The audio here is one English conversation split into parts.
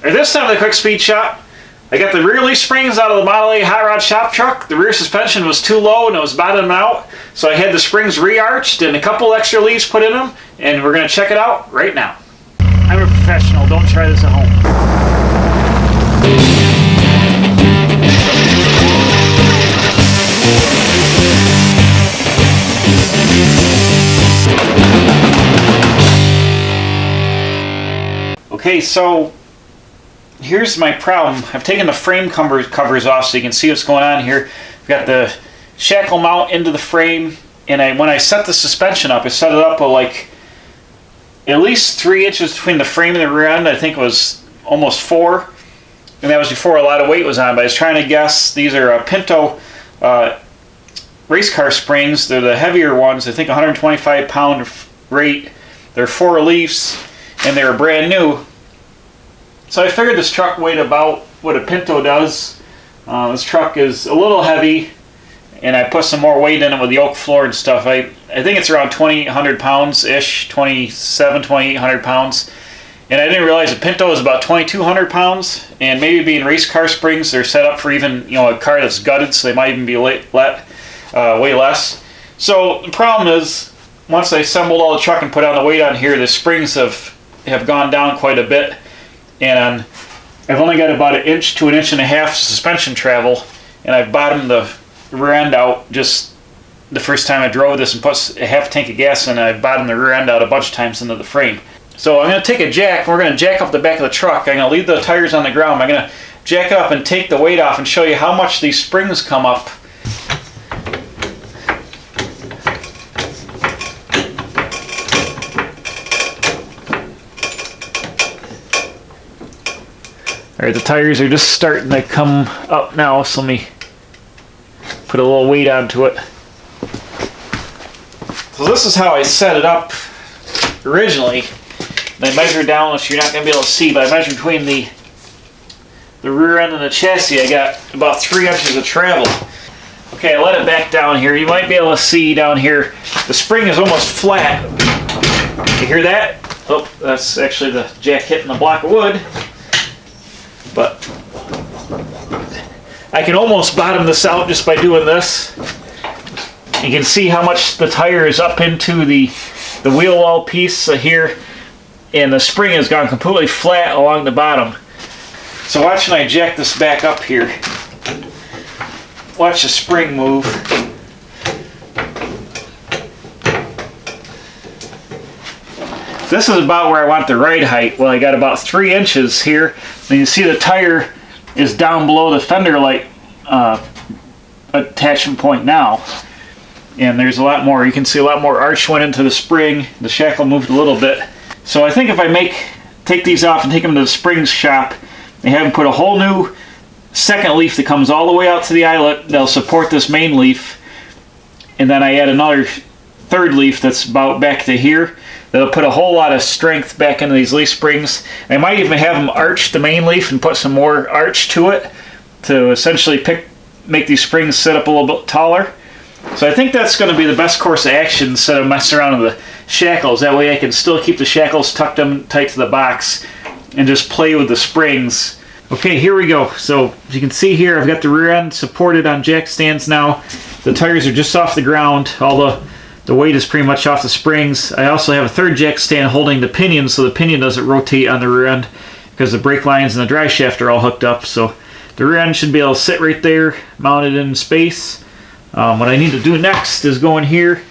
At this time of the quick speed shop, I got the rear leaf springs out of the Model A hot rod shop truck. The rear suspension was too low and it was bottoming out, so I had the springs re-arched and a couple extra leaves put in them, and we're going to check it out right now. I'm a professional, don't try this at home. Okay, so here's my problem. I've taken the frame covers off so you can see what's going on here. I've got the shackle mount into the frame, and when I set the suspension up, I set it up with like at least 3 inches between the frame and the rear end. I think it was almost 4, and that was before a lot of weight was on, but I was trying to guess. These are Pinto race car springs. They're the heavier ones, I think 125 pound weight. They're 4 leaves, and they were brand new. So I figured this truck weighed about what a Pinto does. This truck is a little heavy, and I put some more weight in it with the oak floor and stuff. I think it's around 2,800 pounds-ish, 2,800 pounds. And I didn't realize a Pinto is about 2,200 pounds, and maybe being race car springs, they're set up for even, a car that's gutted, so they might even be way less. So the problem is, once I assembled all the truck and put on the weight on here, the springs have gone down quite a bit. And I've only got about 1 inch to 1.5 inches suspension travel, and I've bottomed the rear end out just the first time I drove this and put a half tank of gas in. I've bottomed the rear end out a bunch of times into the frame. So I'm going to take a jack, we're going to jack up the back of the truck. I'm going to leave the tires on the ground. I'm going to jack it up and take the weight off and show you how much these springs come up. Alright, the tires are just starting to come up now, so let me put a little weight onto it. So this is how I set it up originally. And I measured down, which you're not going to be able to see, but I measured between the rear end and the chassis. I got about 3 inches of travel. Okay, I let it back down here. You might be able to see down here, the spring is almost flat. You hear that? Oh, that's actually the jack hitting the block of wood. But I can almost bottom this out just by doing this. You can see how much the tire is up into the wheel well piece here, and the spring has gone completely flat along the bottom. So watch when I jack this back up here. Watch the spring move. This is about where I want the ride height. Well, I got about 3 inches here. And you see the tire is down below the fender light attachment point now. And there's a lot more. You can see a lot more arch went into the spring. The shackle moved a little bit. So I think if I take these off and take them to the springs shop, they have them put a whole new second leaf that comes all the way out to the eyelet. They'll support this main leaf. And then I add another third leaf that's about back to here. That'll put a whole lot of strength back into these leaf springs. I might even have them arch the main leaf and put some more arch to it to essentially make these springs sit up a little bit taller. So I think that's going to be the best course of action instead of messing around with the shackles. That way I can still keep the shackles tucked in tight to the box and just play with the springs. Okay, here we go. So as you can see here, I've got the rear end supported on jack stands now. The tires are just off the ground. All the weight is pretty much off the springs. I also have a third jack stand holding the pinion so the pinion doesn't rotate on the rear end because the brake lines and the drive shaft are all hooked up. So the rear end should be able to sit right there, mounted in space. What I need to do next is go in here,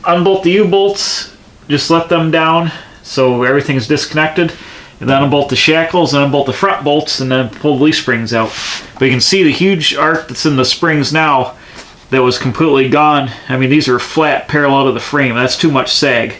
unbolt the U-bolts, just let them down so everything's disconnected, and then unbolt the shackles and unbolt the front bolts and then pull the leaf springs out. But you can see the huge arc that's in the springs now that was completely gone. I mean, these are flat parallel to the frame. That's too much sag.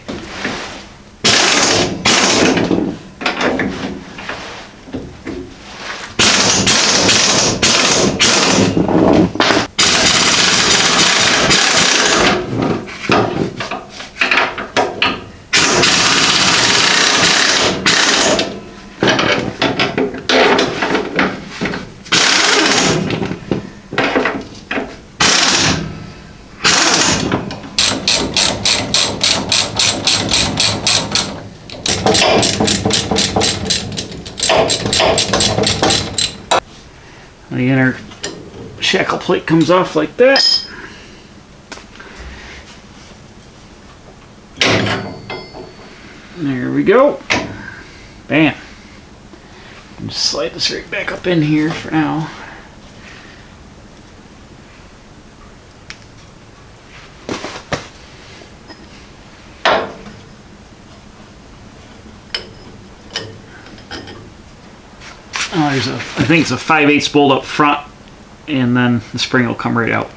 The inner shackle plate comes off like that. There we go. Bam. Just slide this right back up in here for now. Oh, I think it's a 5/8 bolt up front, and then the spring will come right out.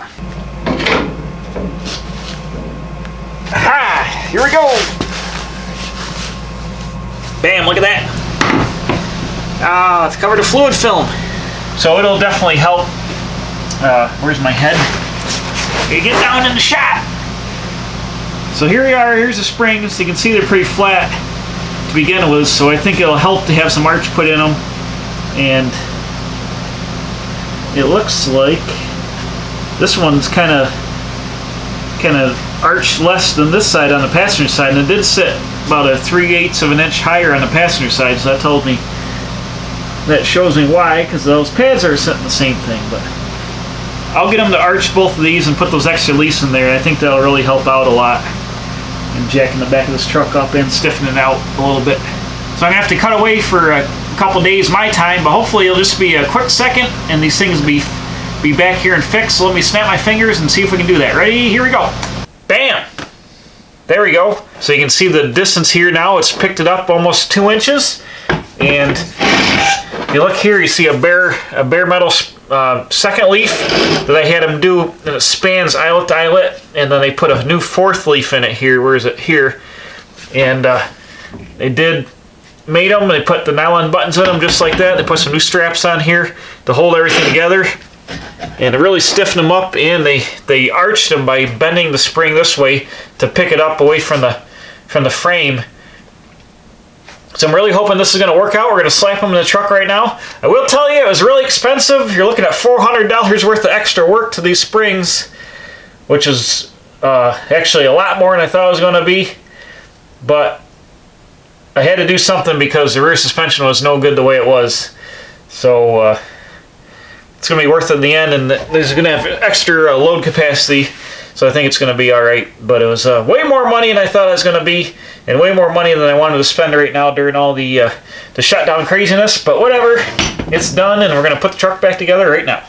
Aha! Here we go! Bam, look at that. Ah, it's covered in fluid film. So it'll definitely help. Where's my head? You get down in the shot. So here we are, here's the springs. You can see they're pretty flat to begin with, so I think it'll help to have some arch put in them. And it looks like this one's kind of arched less than this side on the passenger side, and it did sit about a 3/8 of an inch higher on the passenger side, so that shows me why, because those pads are sitting the same thing. But I'll get them to arch both of these and put those extra leaves in there. I think that'll really help out a lot in jacking the back of this truck up and stiffening it out a little bit. So I'm gonna have to cut away for a couple days my time, but hopefully it'll just be a quick second and these things be back here and fixed. So let me snap my fingers and see if we can do that. Ready? Here we go. Bam! There we go. So you can see the distance here now. It's picked it up almost 2 inches. And if you look here, you see a bare metal second leaf that I had them do, and it spans eyelet to eyelet, and then they put a new fourth leaf in it here. Where is it? Here. And they made them, they put the nylon buttons in them just like that. They put some new straps on here to hold everything together, and to really stiffen them up, and they arched them by bending the spring this way to pick it up away from the frame. So I'm really hoping this is going to work out. We're going to slap them in the truck right now. I will tell you, it was really expensive. You're looking at $400 worth of extra work to these springs, which is actually a lot more than I thought it was going to be. But I had to do something because the rear suspension was no good the way it was. So it's going to be worth it in the end, and there's going to have extra load capacity, so I think it's going to be all right. But it was way more money than I thought it was going to be, and way more money than I wanted to spend right now during all the shutdown craziness. But whatever, it's done, and we're going to put the truck back together right now.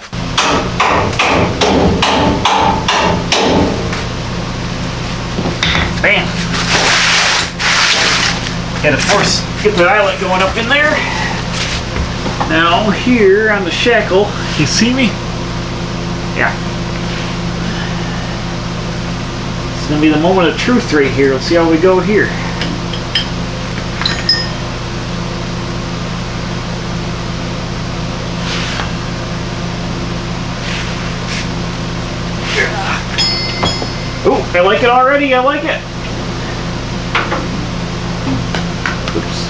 Bam! Got to get the eyelet going up in there. Now here on the shackle, you see me? Yeah. It's going to be the moment of truth right here. Let's see how we go here. Oh, I like it already. I like it. Oops.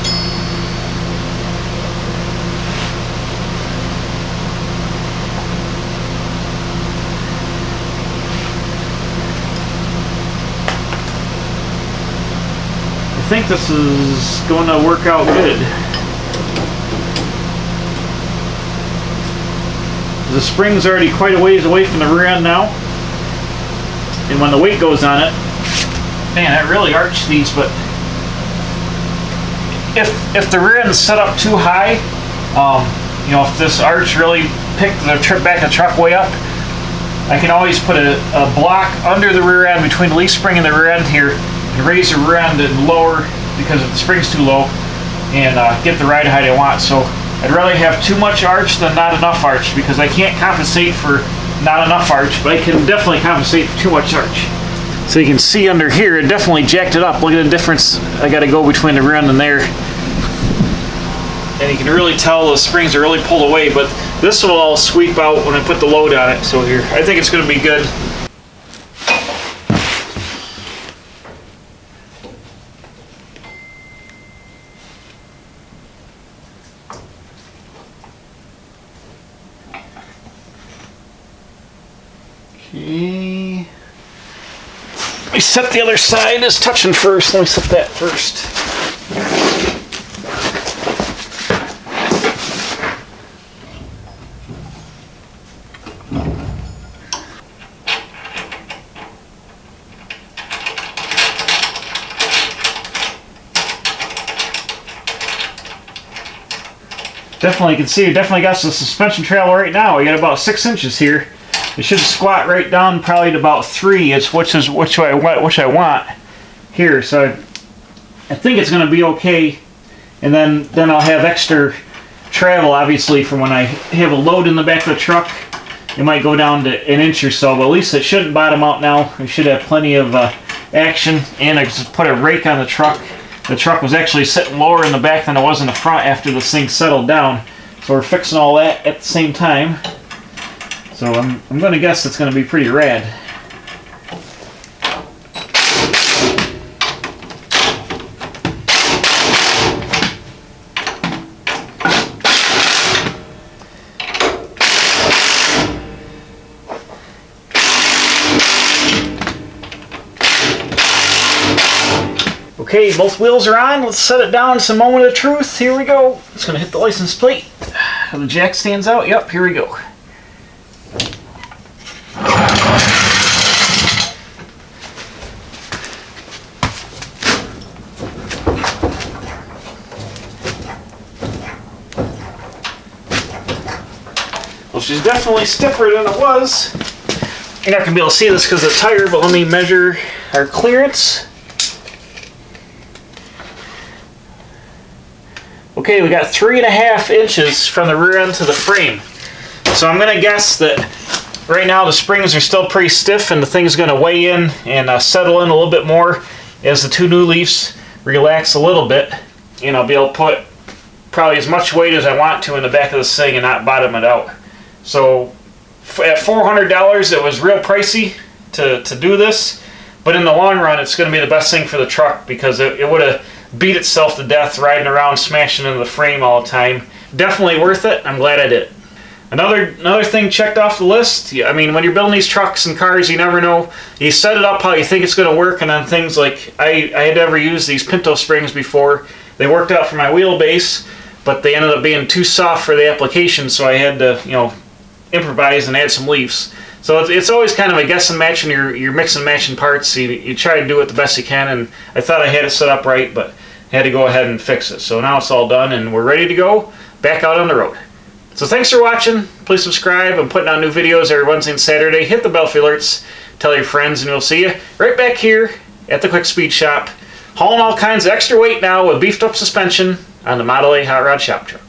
I think this is going to work out good. The spring's already quite a ways away from the rear end now, and when the weight goes on it, man, I really arched these. But if the rear end's set up too high, you know, if this arch really picked the back of the truck way up, I can always put a block under the rear end between the leaf spring and the rear end here, and raise the rear end and lower because if the spring's too low, and get the ride height I want. So I'd rather have too much arch than not enough arch, because I can't compensate for not enough arch, but I can definitely compensate for too much arch. So you can see under here, it definitely jacked it up. Look at the difference I got to go between the rear end and there. And you can really tell the springs are really pulled away, but this will all sweep out when I put the load on it. So here, I think it's going to be good. Okay. Let me set the other side. It's touching first. Let me set that first. Definitely, you can see, it definitely got some suspension travel right now. We got about 6 inches here. It should squat right down probably to about 3. It's which I want here. So I think it's going to be okay. And then I'll have extra travel, obviously, from when I have a load in the back of the truck. It might go down to 1 inch or so, but at least it shouldn't bottom out now. We should have plenty of action. And I just put a rake on the truck. The truck was actually sitting lower in the back than it was in the front after this thing settled down. So we're fixing all that at the same time. So I'm going to guess it's going to be pretty rad. Okay, both wheels are on. Let's set it down. It's a moment of truth. Here we go. It's going to hit the license plate. The jack stands out. Yep, here we go. Well, she's definitely stiffer than it was. You're not going to be able to see this because of the tire, but let me measure our clearance. Okay, we got 3.5 inches from the rear end to the frame. So I'm going to guess that right now the springs are still pretty stiff and the thing's going to weigh in and settle in a little bit more as the 2 new leaves relax a little bit. And I'll be able to put probably as much weight as I want to in the back of this thing and not bottom it out. So at $400 it was real pricey to do this, but in the long run it's going to be the best thing for the truck because it would have beat itself to death riding around smashing into the frame all the time. Definitely worth it. I'm glad I did it. Another thing checked off the list. I mean, when you're building these trucks and cars, you never know. You set it up how you think it's going to work, and then things like I had never used these Pinto springs before. They worked out for my wheelbase, but they ended up being too soft for the application, so I had to improvise and add some leaves. So it's always kind of a guess and match when you're mixing and matching parts. You try to do it the best you can, and I thought I had it set up right, but I had to go ahead and fix it. So now it's all done, and we're ready to go back out on the road. So thanks for watching. Please subscribe. I'm putting out new videos every Wednesday and Saturday. Hit the bell for alerts. Tell your friends, and we'll see you right back here at the Quick Speed Shop, hauling all kinds of extra weight now with beefed up suspension on the Model A Hot Rod Shop Truck.